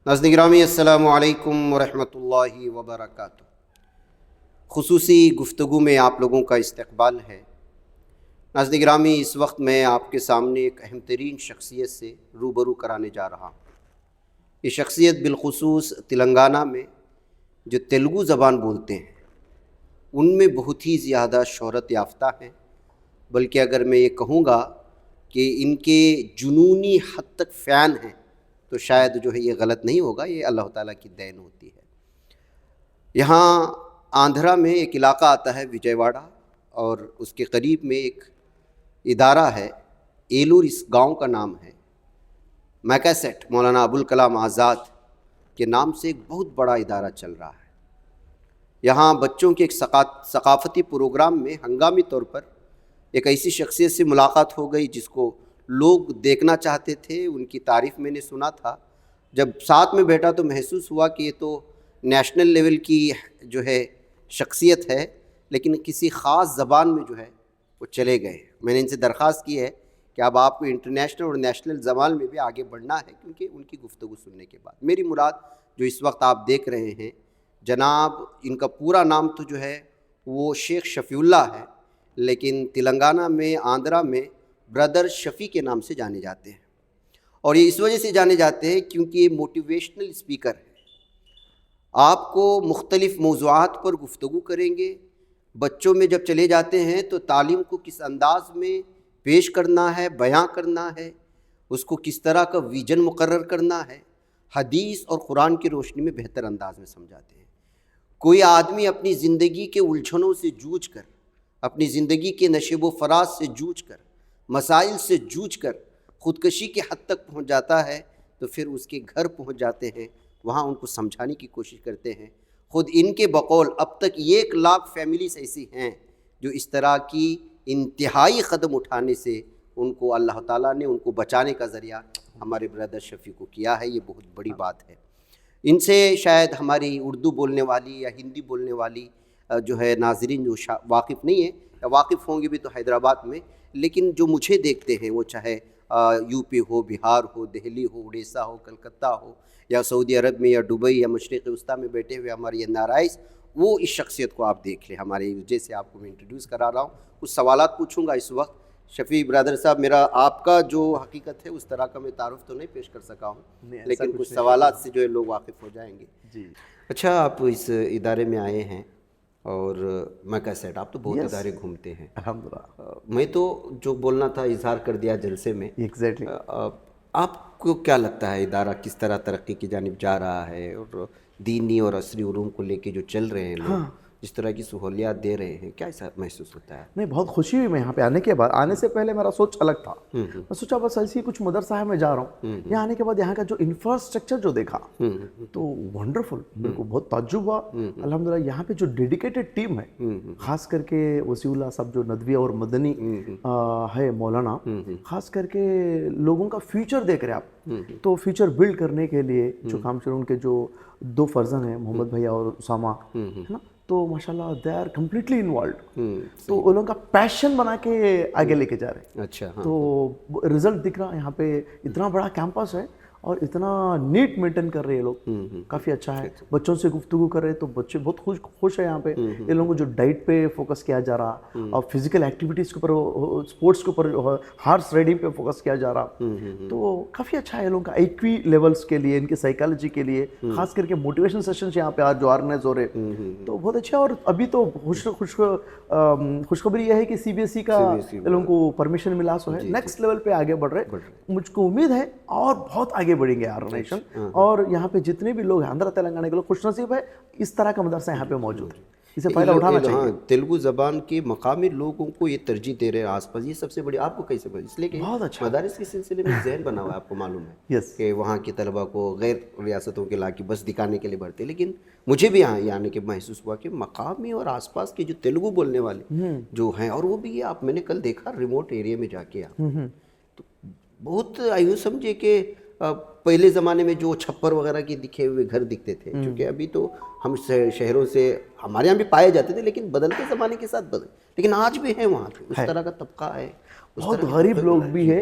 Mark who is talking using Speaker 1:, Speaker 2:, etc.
Speaker 1: ناظرین گرامی السلام علیکم ورحمۃ اللہ وبرکاتہ۔ خصوصی گفتگو میں آپ لوگوں کا استقبال ہے۔ ناظرین گرامی، اس وقت میں آپ کے سامنے ایک اہم ترین شخصیت سے روبرو کرانے جا رہا ہوں۔ یہ شخصیت بالخصوص تلنگانہ میں جو تیلگو زبان بولتے ہیں ان میں بہت ہی زیادہ شہرت یافتہ ہیں، بلکہ اگر میں یہ کہوں گا کہ ان کے جنونی حد تک فین ہیں تو شاید جو ہے یہ غلط نہیں ہوگا، یہ اللہ تعالیٰ کی دین ہوتی ہے۔ یہاں آندھرا میں ایک علاقہ آتا ہے وجے واڑہ، اور اس کے قریب میں ایک ادارہ ہے ایلور، اس گاؤں کا نام ہے میکاسیٹ مولانا ابوالکلام آزاد کے نام سے ایک بہت بڑا ادارہ چل رہا ہے۔ یہاں بچوں کے ایک ثقافتی پروگرام میں ہنگامی طور پر ایک ایسی شخصیت سے ملاقات ہو گئی جس کو لوگ دیکھنا چاہتے تھے، ان کی تعریف میں نے سنا تھا۔ جب ساتھ میں بیٹھا تو محسوس ہوا کہ یہ تو نیشنل لیول کی جو ہے شخصیت ہے، لیکن کسی خاص زبان میں جو ہے وہ چلے گئے۔ میں نے ان سے درخواست کی ہے کہ اب آپ کو انٹرنیشنل اور نیشنل زبان میں بھی آگے بڑھنا ہے، کیونکہ ان کی گفتگو سننے کے بعد میری مراد جو اس وقت آپ دیکھ رہے ہیں جناب، ان کا پورا نام تو جو ہے وہ شیخ شفیع اللہ ہے، لیکن تلنگانہ میں آندھرا میں برادر شفیع کے نام سے جانے جاتے ہیں، اور یہ اس وجہ سے جانے جاتے ہیں کیونکہ یہ موٹیویشنل اسپیکر ہے۔ آپ کو مختلف موضوعات پر گفتگو کریں گے۔ بچوں میں جب چلے جاتے ہیں تو تعلیم کو کس انداز میں پیش کرنا ہے، بیاں کرنا ہے، اس کو کس طرح کا ویژن مقرر کرنا ہے، حدیث اور قرآن کی روشنی میں بہتر انداز میں سمجھاتے ہیں۔ کوئی آدمی اپنی زندگی کے الجھنوں سے جوجھ کر، اپنی زندگی کے نشیب و فراز سے جوجھ کر، مسائل سے جوجھ کر خودکشی کے حد تک پہنچ جاتا ہے تو پھر اس کے گھر پہنچ جاتے ہیں، وہاں ان کو سمجھانے کی کوشش کرتے ہیں۔ خود ان کے بقول اب تک 1,00,000 فیملیز ایسی ہیں جو اس طرح کی انتہائی قدم اٹھانے سے ان کو اللہ تعالیٰ نے ان کو بچانے کا ذریعہ ہمارے برادر شفیع کو کیا ہے۔ یہ بہت بڑی بات ہے۔ ان سے شاید ہماری اردو بولنے والی یا ہندی بولنے والی جو ہے ناظرین جو واقف نہیں ہیں، یا واقف ہوں گے بھی تو حیدرآباد میں، لیکن جو مجھے دیکھتے ہیں وہ چاہے یو پی ہو، بہار ہو، دہلی ہو، اڑیسہ ہو، کلکتہ ہو، یا سعودی عرب میں، یا دبئی، یا مشرق وسطیٰ میں بیٹھے ہوئے ہمارے یہ نارائز، وہ اس شخصیت کو آپ دیکھ لیں۔ ہمارے جیسے آپ کو میں انٹروڈیوس کرا رہا ہوں، کچھ سوالات پوچھوں گا اس وقت۔ شفیع برادر صاحب، میرا آپ کا جو حقیقت ہے اس طرح کا میں تعارف تو نہیں پیش کر سکا ہوں، لیکن کچھ سوالات سے جو ہے لوگ واقف ہو جائیں گے۔
Speaker 2: جی
Speaker 1: اچھا، آپ اس ادارے میں آئے ہیں اور میکاسیٹ، آپ تو بہت ادارے گھومتے ہیں۔
Speaker 2: الحمدللہ،
Speaker 1: میں تو جو بولنا تھا اظہار کر دیا جلسے میں۔
Speaker 2: ایگزیکٹلی۔
Speaker 1: آپ کو کیا لگتا ہے ادارہ کس طرح ترقی کی جانب جا رہا ہے، اور دینی اور عصری علوم کو لے کے جو چل رہے ہیں لوگ، جس طرح کی سہولیات دے رہے ہیں، کیا ایسا محسوس ہوتا ہے؟
Speaker 2: نہیں، بہت خوشی ہوئی میں یہاں پہ آنے کے بعد۔ آنے سے پہلے میرا سوچ الگ تھا، میں سوچا بس ایسی کچھ مدرسہ ہے میں جا رہا ہوں۔ یہاں آنے کے بعد یہاں کا جو انفراسٹرکچر جو دیکھا تو ونڈرفل، میرے کو بہت تعجب ہوا۔ الحمدللہ یہاں پہ جو ڈیڈیکیٹڈ ٹیم ہے، خاص کر کے وسیع اللہ صاحب جو ندوی اور مدنی ہے مولانا، خاص کر کے لوگوں کا فیوچر دیکھ رہے آپ، تو فیوچر بلڈ کرنے کے لیے جو کام شروع، ان کے جو 2 فرزند ہیں محمد بھیا اور اسامہ، ہے نا، تو ماشاءاللہ دے آر کمپلیٹلی انوالوڈ، تو ان لوگوں کا پیشن بنا کے آگے لے کے جا رہے ہیں۔
Speaker 1: اچھا،
Speaker 2: تو رزلٹ دکھ رہا ہے یہاں پہ، اتنا بڑا کیمپس ہے اور اتنا نیٹ مینٹین کر رہے ہیں لوگ، کافی اچھا ہے۔ بچوں سے گفتگو کر رہے تو بچے بہت خوش ہیں یہاں پہ۔ ان لوگوں کو جو ڈائٹ پہ فوکس کیا جا رہا، اور فزیکل ایکٹیویٹیز کے اوپر، اسپورٹس کے اوپر، ہارس رائڈنگ پہ فوکس کیا جا رہا، تو کافی اچھا ہے۔ ان لوگوں کا ایکوی لیولس کے لیے، ان کی سائیکالوجی کے لیے، خاص کر کے موٹیویشن سیشنز یہاں پہ جو آرگنائز ہو رہے، تو بہت اچھا۔ اور ابھی تو خوشخبری یہ ہے کہ CBSE کا ان لوگوں کو پرمیشن ملا، سو ہے نیکسٹ لیول پہ آگے بڑھ رہے۔ مجھ کو امید ہے اور بہت آگے بڑھیں گے آرگنائزیشن، اور یہاں پہ جتنے بھی لوگ ہیں آندھرا تلنگانہ کے لوگ خوش نصیب ہے اس طرح کا مدرسہ یہاں پہ موجود ہے، اسے فائدہ اٹھانا چاہیے۔
Speaker 1: ہاں، تیلگو زبان کے مقامی لوگوں کو یہ ترجیح دے رہے ہیں آس پاس، یہ سب سے بڑی آپ کو کیسے پڑھا؟ اس لیے کہ
Speaker 2: بہت اچھا
Speaker 1: مدارس کے سلسلے میں ذہن بنا ہوا ہے، آپ کو معلوم ہے کہ وہاں کے طلبہ کو غیر ریاستوں کے علاقے بس دکھانے کے لیے بڑھتے، لیکن مجھے بھی یہاں آنے کے محسوس ہوا کہ مقامی اور آس پاس کے جو تیلگو بولنے والے جو ہیں، اور وہ بھی آپ میں نے کل دیکھا ریموٹ ایریا میں جا کے، تو بہت یوں سمجھے کہ پہلے زمانے میں جو چھپر وغیرہ کے دکھے ہوئے گھر دکھتے تھے، چونکہ ابھی تو ہم شہروں سے ہمارے یہاں بھی پائے جاتے تھے، لیکن بدلتے زمانے کے ساتھ لیکن آج بھی ہیں وہاں پہ اس طرح کا طبقہ ہے۔
Speaker 2: بہت غریب لوگ بھی ہے،